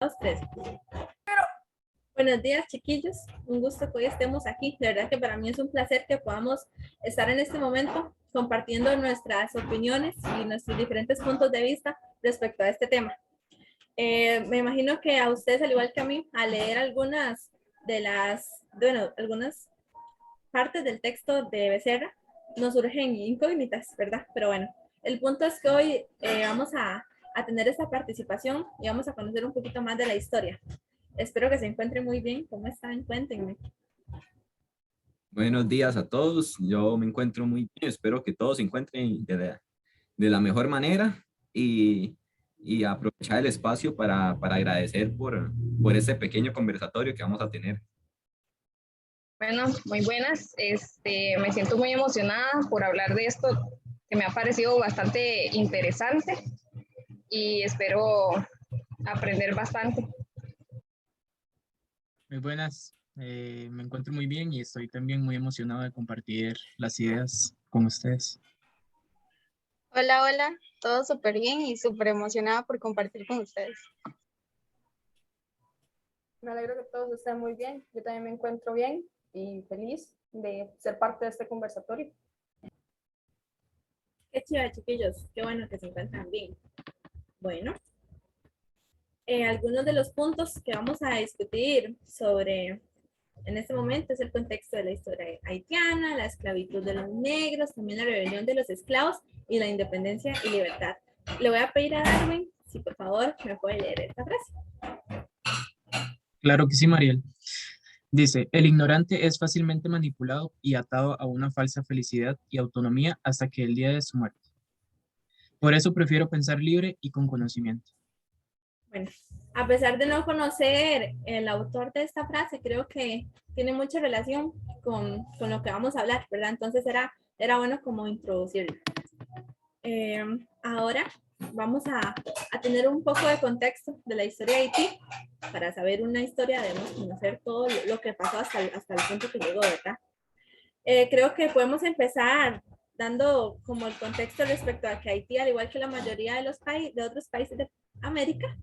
Dos, tres. Buenos días, chiquillos. Un gusto que hoy estemos aquí. De verdad que para mí es un placer que podamos estar en este momento compartiendo nuestras opiniones y nuestros diferentes puntos de vista respecto a este tema. Me imagino que a ustedes, al igual que a mí, al leer algunas de algunas partes del texto de Becerra, nos surgen incógnitas, ¿verdad? Pero bueno, el punto es que hoy vamos a tener esta participación y vamos a conocer un poquito más de la historia. Espero que se encuentren muy bien. ¿Cómo están? Cuéntenme. Buenos días a todos, yo me encuentro muy bien, espero que todos se encuentren de la mejor manera y aprovechar el espacio para agradecer por este pequeño conversatorio que vamos a tener. Bueno, muy buenas. Me siento muy emocionada por hablar de esto que me ha parecido bastante interesante y espero aprender bastante. Muy buenas, me encuentro muy bien y estoy también muy emocionado de compartir las ideas con ustedes. Hola, hola, todo súper bien y súper emocionada por compartir con ustedes. Me alegro que todos estén muy bien. Yo también me encuentro bien y feliz de ser parte de este conversatorio. Qué chido, chiquillos. Qué bueno que se encuentran bien. Bueno, algunos de los puntos que vamos a discutir sobre en este momento es el contexto de la historia haitiana, la esclavitud de los negros, también la rebelión de los esclavos y la independencia y libertad. Le voy a pedir a Darwin si por favor me puede leer esta frase. Claro que sí, Mariel. Dice, el ignorante es fácilmente manipulado y atado a una falsa felicidad y autonomía hasta que el día de su muerte. Por eso prefiero pensar libre y con conocimiento. Bueno, a pesar de no conocer el autor de esta frase, creo que tiene mucha relación con lo que vamos a hablar, ¿verdad? Entonces era bueno como introducirlo. Ahora vamos a tener un poco de contexto de la historia de Haití. Para saber una historia debemos conocer todo lo que pasó hasta el punto que llegó, ¿verdad? Creo que podemos empezar dando como el contexto respecto a que Haití, al igual que la mayoría de otros países de América,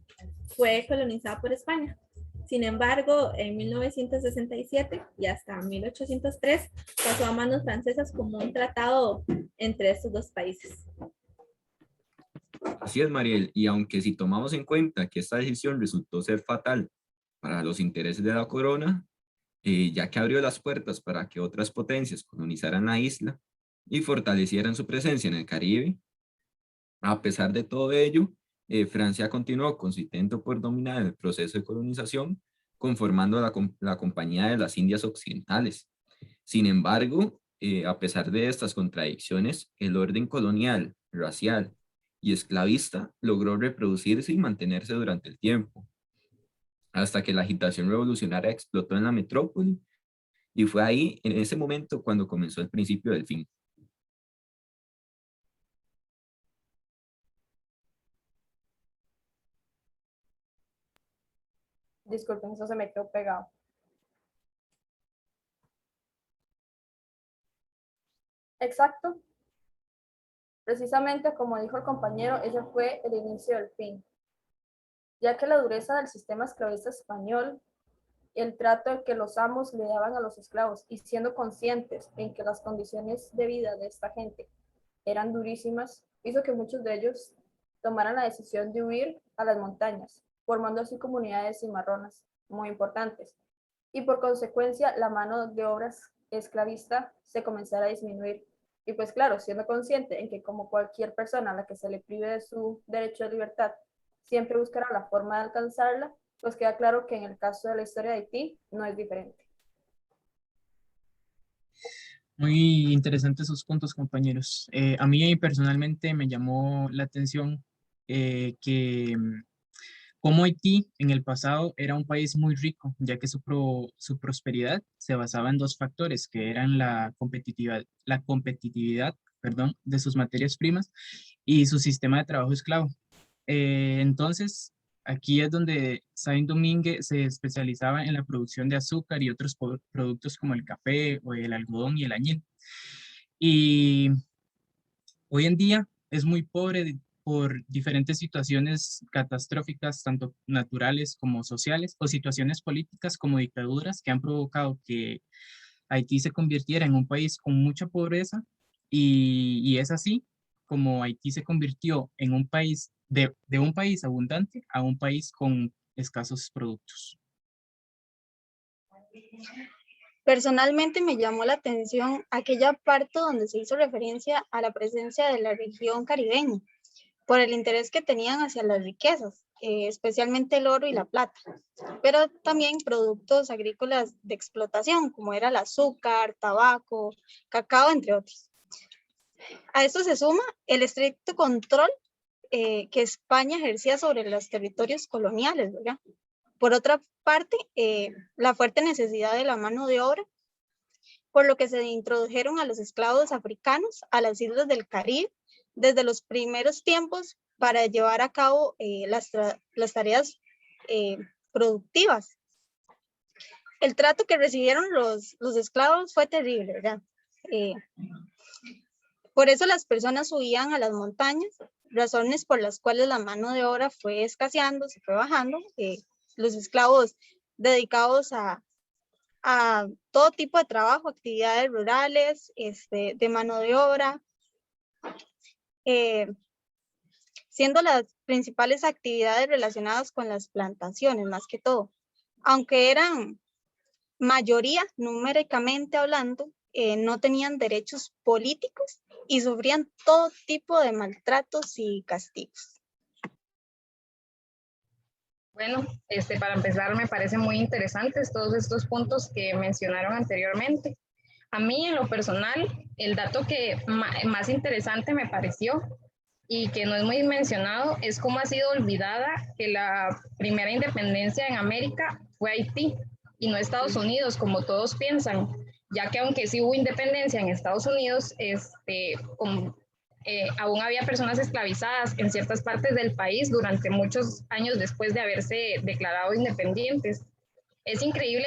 fue colonizada por España. Sin embargo, en 1967 y hasta 1803 pasó a manos francesas como un tratado entre estos dos países. Así es, Mariel, y aunque si tomamos en cuenta que esta decisión resultó ser fatal para los intereses de la corona, ya que abrió las puertas para que otras potencias colonizaran la isla y fortalecieran su presencia en el Caribe, a pesar de todo ello, Francia continuó con su intento por dominar el proceso de colonización, conformando la Compañía de las Indias Occidentales. Sin embargo, a pesar de estas contradicciones, el orden colonial, racial y esclavista logró reproducirse y mantenerse durante el tiempo, hasta que la agitación revolucionaria explotó en la metrópoli, y fue ahí, en ese momento, cuando comenzó el principio del fin. Disculpen, eso se me quedó pegado. Exacto. Precisamente como dijo el compañero, ese fue el inicio del fin, ya que la dureza del sistema esclavista español, el trato que los amos le daban a los esclavos y siendo conscientes en que las condiciones de vida de esta gente eran durísimas, hizo que muchos de ellos tomaran la decisión de huir a las montañas, formando así comunidades cimarronas muy importantes. Y por consecuencia, la mano de obra esclavista se comenzará a disminuir. Y pues claro, siendo consciente en que como cualquier persona a la que se le prive de su derecho de libertad, siempre buscará la forma de alcanzarla, pues queda claro que en el caso de la historia de Haití no es diferente. Muy interesantes sus puntos, compañeros. A mí personalmente me llamó la atención que como Haití en el pasado era un país muy rico, ya que su prosperidad se basaba en dos factores, que eran la competitividad, perdón, de sus materias primas y su sistema de trabajo esclavo. Entonces, aquí es donde Saint-Domingue se especializaba en la producción de azúcar y otros productos como el café o el algodón y el añil. Y hoy en día es muy pobre por diferentes situaciones catastróficas, tanto naturales como sociales, o situaciones políticas como dictaduras que han provocado que Haití se convirtiera en un país con mucha pobreza, y es así como Haití se convirtió en un país de un país abundante a un país con escasos productos. Personalmente me llamó la atención aquella parte donde se hizo referencia a la presencia de la región caribeña, por el interés que tenían hacia las riquezas, especialmente el oro y la plata, pero también productos agrícolas de explotación, como era el azúcar, tabaco, cacao, entre otros. A esto se suma el estricto control que España ejercía sobre los territorios coloniales, ¿verdad? Por otra parte, la fuerte necesidad de la mano de obra, por lo que se introdujeron a los esclavos africanos a las islas del Caribe desde los primeros tiempos para llevar a cabo las tareas productivas. El trato que recibieron los esclavos fue terrible, ¿verdad? Por eso las personas huían a las montañas, razones por las cuales la mano de obra fue escaseando, se fue bajando. Los esclavos dedicados a todo tipo de trabajo, actividades rurales, de mano de obra, siendo las principales actividades relacionadas con las plantaciones, más que todo. Aunque eran mayoría, numéricamente hablando, no tenían derechos políticos y sufrían todo tipo de maltratos y castigos. Bueno, para empezar me parecen muy interesantes todos estos puntos que mencionaron anteriormente. A mí en lo personal, el dato que más interesante me pareció y que no es muy mencionado es cómo ha sido olvidada que la primera independencia en América fue Haití y no Estados Unidos, como todos piensan, ya que aunque sí hubo independencia en Estados Unidos, aún había personas esclavizadas en ciertas partes del país durante muchos años después de haberse declarado independientes. Es increíble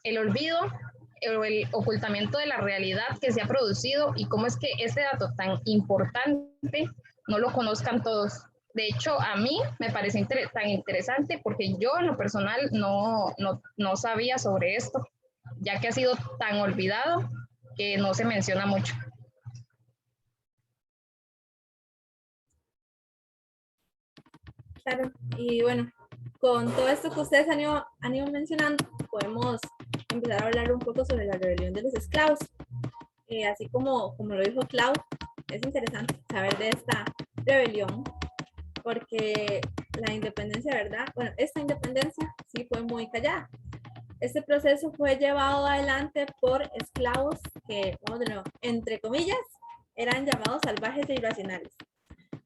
el olvido o el ocultamiento de la realidad que se ha producido y cómo es que este dato tan importante no lo conozcan todos. De hecho, a mí me parece tan interesante porque yo en lo personal no sabía sobre esto, ya que ha sido tan olvidado que no se menciona mucho. Claro, y bueno, con todo esto que ustedes han ido mencionando, podemos empezar a hablar un poco sobre la rebelión de los esclavos. Así como lo dijo Clau, es interesante saber de esta rebelión, porque la independencia, ¿verdad? Bueno, esta independencia sí fue muy callada. Este proceso fue llevado adelante por esclavos que, vamos de nuevo, entre comillas, eran llamados salvajes e irracionales.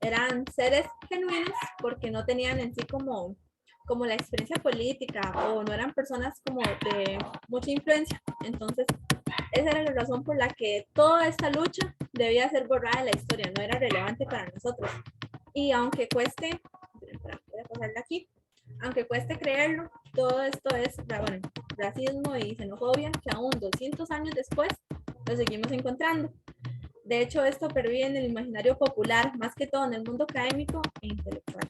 Eran seres genuinos porque no tenían en sí como la experiencia política o no eran personas como de mucha influencia. Entonces, esa era la razón por la que toda esta lucha debía ser borrada de la historia, no era relevante para nosotros. Y aunque cueste, voy a pasarle aquí, aunque cueste creerlo, todo esto es, bueno, racismo y xenofobia que aún 200 años después lo seguimos encontrando. De hecho, esto pervive en el imaginario popular, más que todo en el mundo académico e intelectual.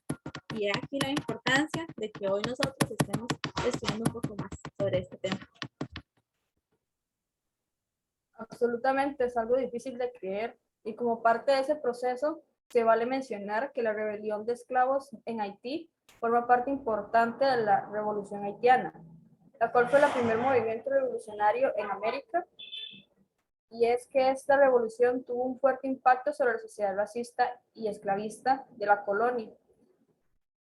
Y aquí la importancia de que hoy nosotros estemos estudiando un poco más sobre este tema. Absolutamente, es algo difícil de creer y como parte de ese proceso se vale mencionar que la rebelión de esclavos en Haití forma parte importante de la Revolución Haitiana, la cual fue el primer movimiento revolucionario en América. Y es que esta revolución tuvo un fuerte impacto sobre la sociedad racista y esclavista de la colonia,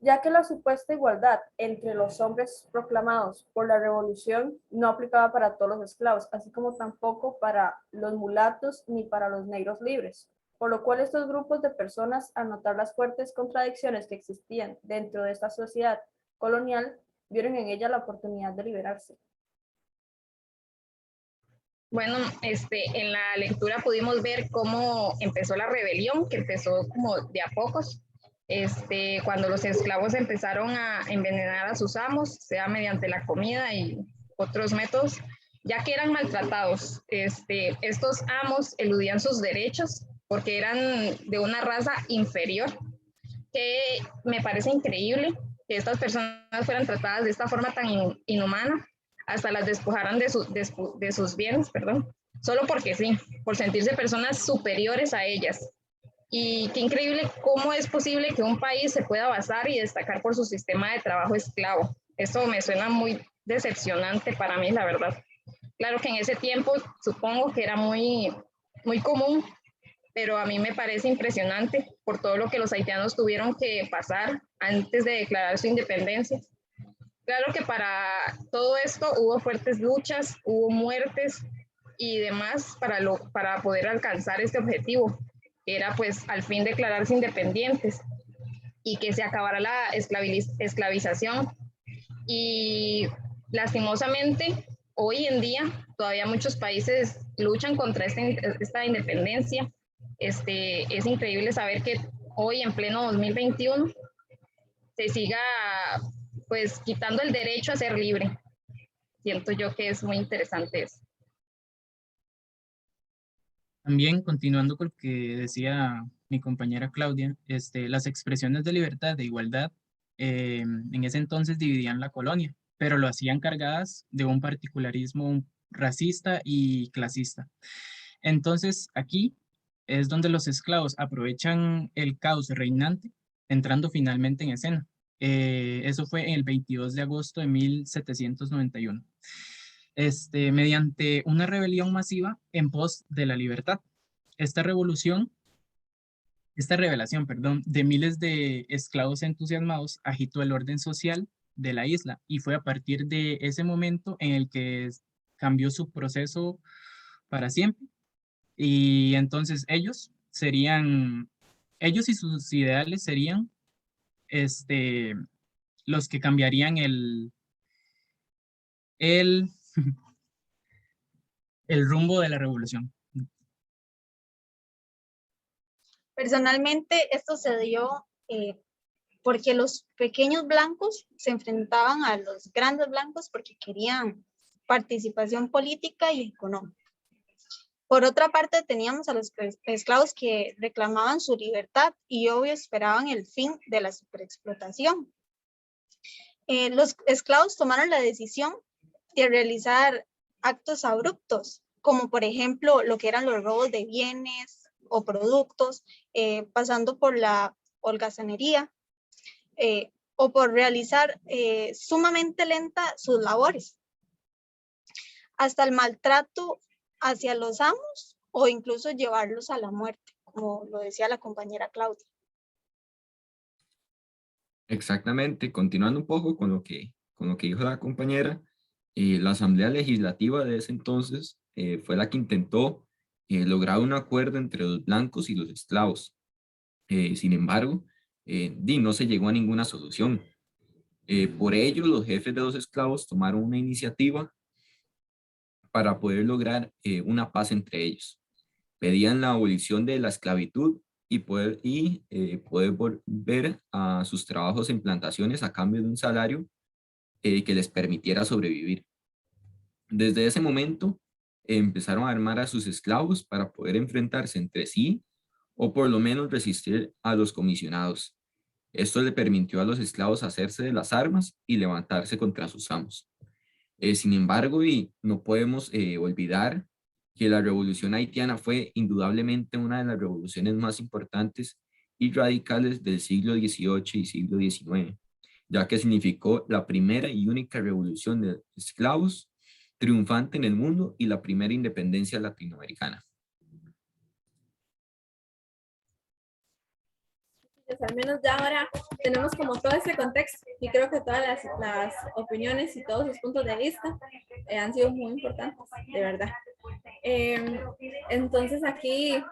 ya que la supuesta igualdad entre los hombres proclamados por la revolución no aplicaba para todos los esclavos, así como tampoco para los mulatos ni para los negros libres, por lo cual estos grupos de personas, al notar las fuertes contradicciones que existían dentro de esta sociedad colonial, vieron en ella la oportunidad de liberarse. Bueno, en la lectura pudimos ver cómo empezó la rebelión, que empezó como de a pocos, cuando los esclavos empezaron a envenenar a sus amos, sea mediante la comida y otros métodos, ya que eran maltratados. Estos amos eludían sus derechos porque eran de una raza inferior, que me parece increíble que estas personas fueran tratadas de esta forma tan inhumana, hasta las despojaran de sus bienes, perdón, solo porque sí, por sentirse personas superiores a ellas. Y qué increíble cómo es posible que un país se pueda basar y destacar por su sistema de trabajo esclavo. Eso me suena muy decepcionante para mí, la verdad. Claro que en ese tiempo supongo que era muy, muy común, pero a mí me parece impresionante por todo lo que los haitianos tuvieron que pasar antes de declarar su independencia. Claro que para todo esto hubo fuertes luchas, hubo muertes y demás para poder alcanzar este objetivo, que era pues al fin declararse independientes y que se acabara la esclavización. Y lastimosamente, hoy en día todavía muchos países luchan contra esta independencia. Es increíble saber que hoy en pleno 2021 se siga pues quitando el derecho a ser libre. Siento yo que es muy interesante eso. También, continuando con lo que decía mi compañera Claudia, las expresiones de libertad, de igualdad, en ese entonces dividían la colonia, pero lo hacían cargadas de un particularismo racista y clasista. Entonces, aquí es donde los esclavos aprovechan el caos reinante, entrando finalmente en escena. Eso fue el 22 de agosto de 1791. Mediante una rebelión masiva en pos de la libertad. Esta revelación, perdón, de miles de esclavos entusiasmados agitó el orden social de la isla y fue a partir de ese momento en el que cambió su proceso para siempre. Y entonces ellos y sus ideales serían los que cambiarían el rumbo de la revolución. Personalmente, esto se dio porque los pequeños blancos se enfrentaban a los grandes blancos porque querían participación política y económica. Por otra parte, teníamos a los esclavos que reclamaban su libertad y obvio esperaban el fin de la superexplotación. Los esclavos tomaron la decisión de realizar actos abruptos, como por ejemplo lo que eran los robos de bienes o productos, pasando por la holgazanería, o por realizar sumamente lenta sus labores, hasta el maltrato hacia los amos o incluso llevarlos a la muerte, como lo decía la compañera Claudia. Exactamente, continuando un poco con lo que dijo la compañera, la Asamblea Legislativa de ese entonces fue la que intentó lograr un acuerdo entre los blancos y los esclavos. Sin embargo, no se llegó a ninguna solución. Por ello, los jefes de los esclavos tomaron una iniciativa para poder lograr una paz entre ellos. Pedían la abolición de la esclavitud y poder volver a sus trabajos en plantaciones a cambio de un salario que les permitiera sobrevivir. Desde ese momento empezaron a armar a sus esclavos para poder enfrentarse entre sí o por lo menos resistir a los comisionados. Esto le permitió a los esclavos hacerse de las armas y levantarse contra sus amos. Sin embargo, y no podemos olvidar que la revolución haitiana fue indudablemente una de las revoluciones más importantes y radicales del siglo XVIII y siglo XIX, ya que significó la primera y única revolución de esclavos triunfante en el mundo y la primera independencia latinoamericana. Pues al menos ya ahora tenemos como todo ese contexto y creo que todas las opiniones y todos sus puntos de vista han sido muy importantes, de verdad. Entonces aquí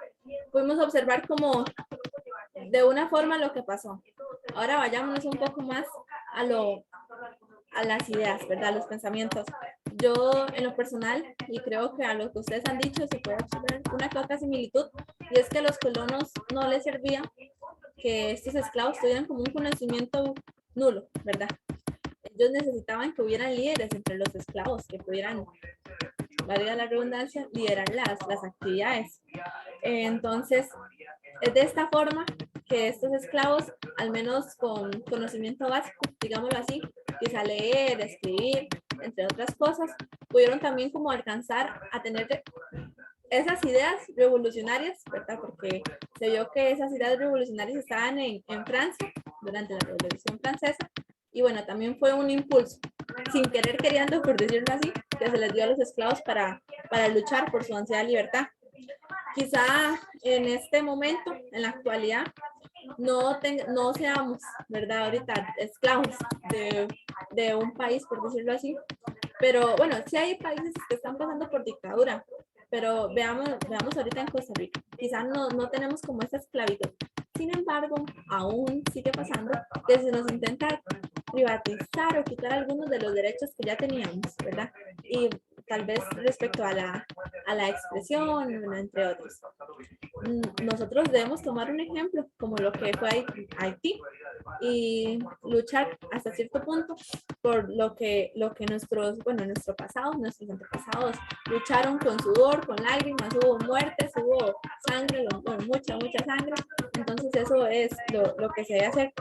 pudimos observar como de una forma lo que pasó. Ahora vayámonos un poco más a las ideas, ¿verdad? Los pensamientos. Yo en lo personal, y creo que a lo que ustedes han dicho, se puede observar una que otra similitud, y es que a los colonos no les servía que estos esclavos tuvieran como un conocimiento nulo, ¿verdad? Ellos necesitaban que hubieran líderes entre los esclavos, que pudieran, valga la redundancia, liderar las actividades. Entonces, Es de esta forma que estos esclavos, al menos con conocimiento básico, digámoslo así, quizá leer, escribir, entre otras cosas, pudieron también como alcanzar a tener esas ideas revolucionarias, ¿verdad? Porque se vio que esas ideas revolucionarias estaban en Francia durante la Revolución Francesa, y bueno, también fue un impulso, sin querer queriendo, por decirlo así, que se les dio a los esclavos para luchar por su ansiada libertad. Quizá en este momento, en la actualidad, no seamos, ¿verdad? Ahorita esclavos de un país, por decirlo así, pero bueno, sí hay países que están pasando por dictadura, pero veamos ahorita en Costa Rica, quizás no tenemos como esa esclavitud. Sin embargo, aún sigue pasando que se nos intenta privatizar o quitar algunos de los derechos que ya teníamos, ¿verdad? Y tal vez respecto a la expresión, entre otros. Nosotros debemos tomar un ejemplo como lo que fue Haití y luchar hasta cierto punto por lo que nuestro pasado, nuestros antepasados lucharon con sudor, con lágrimas, hubo muertes, hubo sangre, mucha sangre. Entonces eso es lo que se debe hacer.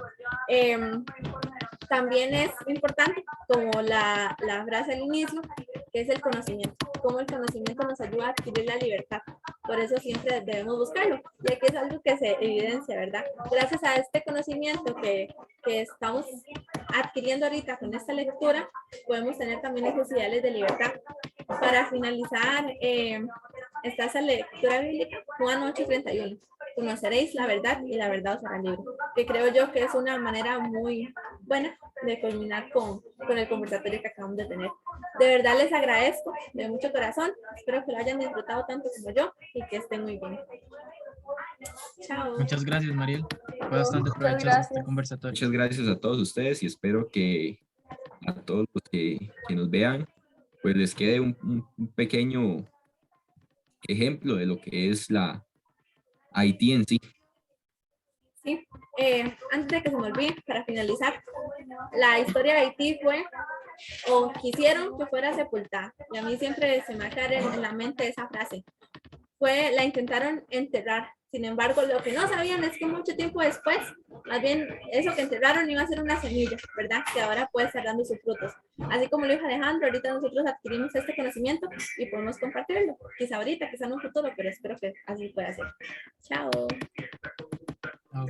También es importante, como la frase al inicio, que es el conocimiento, cómo el conocimiento nos ayuda a adquirir la libertad. Por eso siempre debemos buscarlo, ya que es algo que se evidencia, ¿verdad? Gracias a este conocimiento que estamos adquiriendo ahorita con esta lectura, podemos tener también esos ideales de libertad. Para finalizar, está esa lectura bíblica, Juan 8:31. Conoceréis la verdad y la verdad os hará libre. Que creo yo que es una manera muy buena de culminar con el conversatorio que acabamos de tener. De verdad les agradezco de mucho corazón. Espero que lo hayan disfrutado tanto como yo y que estén muy bien. Chao. Muchas gracias, Mariel. Fue bastante Muchas provechoso gracias. este conversatorio. Muchas gracias a todos ustedes y espero que a todos los que nos vean, pues les quede un pequeño ejemplo de lo que es la Haití en sí. Sí, antes de que se me olvide, para finalizar, la historia de Haití fue, o quisieron que fuera sepultada, y a mí siempre se me queda en la mente esa frase. La intentaron enterrar, sin embargo, lo que no sabían es que mucho tiempo después, más bien eso que enterraron iba a ser una semilla, ¿verdad? Que ahora puede estar dando sus frutos. Así como lo dijo Alejandro, ahorita nosotros adquirimos este conocimiento y podemos compartirlo. Quizá ahorita, quizá en un futuro, pero espero que así pueda ser. Chao. Chao.